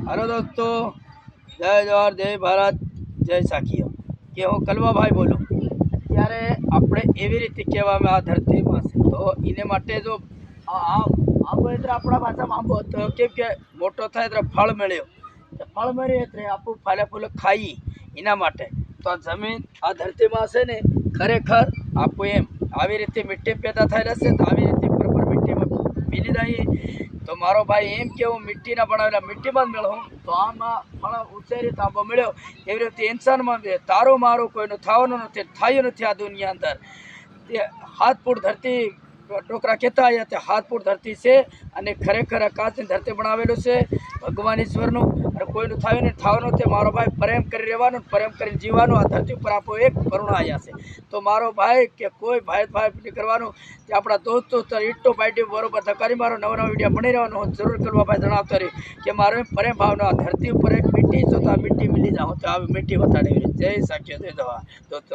Hello दोस्तों, जय जवाहर जय ભારત જય સાખીઓ કે હું કલવાભાઈ બોલું। ત્યારે આપણે એવી રીતે કહેવામાં આ ધરતીમાં છે તો એને માટે જો આંબો એટલે આપણા ભાષામાં આંબો હતો કેમ કે મોટો થાય એટલે ફળ મળ્યો, ફળ મળે એટલે આપણું ફાલે ફૂલે ખાઈ એના માટે તો આ જમીન આ ધરતીમાં છે ને ખરેખર આપું એમ આવી રીતે મિટ્ટી પેદા થયેલા છે તો આવી રીતે બરાબર મિટ્ટીમાં મિલી જાય। તો મારો ભાઈ એમ કે હું મિટ્ટીના બનાવેલા મિટ્ટીમાં જ મેળવું તો આમાં ફળ ઉછેરી તાંબો મળ્યો એવી રીતે ઇન્સાનમાં તારું મારું કોઈનું થવાનું નથી, થયું નથી આ દુનિયા અંદર। તે 7 ફૂટ ધરતી ડોકરા કહેતા આવ્યા તે 7 ફૂટ ધરતી છે અને ખરેખર આકાશની ધરતી બનાવેલું છે ભગવાન ઈશ્વરનું અને કોઈનું થયું નહીં થવાનું તે મારો ભાઈ પ્રેમ કરી રહેવાનું પ્રેમ કરીને જીવવાનું। આ ધરતી ઉપર આપણો એક કરુણા આવ્યા છે તો મારો ભાઈ કે કોઈ ભાઈ નહીં કરવાનું તે આપણા દોસ્તો ઈટો પાટી બરોબર ધકારી મારો નવા વિડીયો બની રહેવાનો હું જરૂર કરવા ભાઈ જણાવતો રહી કે મારો પ્રેમ ભાવનો આ ધરતી ઉપર એક મીઠી છો તો આ મીઠી મિલી જાઉં તો આવી મીઠી વતાડી। જય સાખ્યો જય દવા દોસ્તો।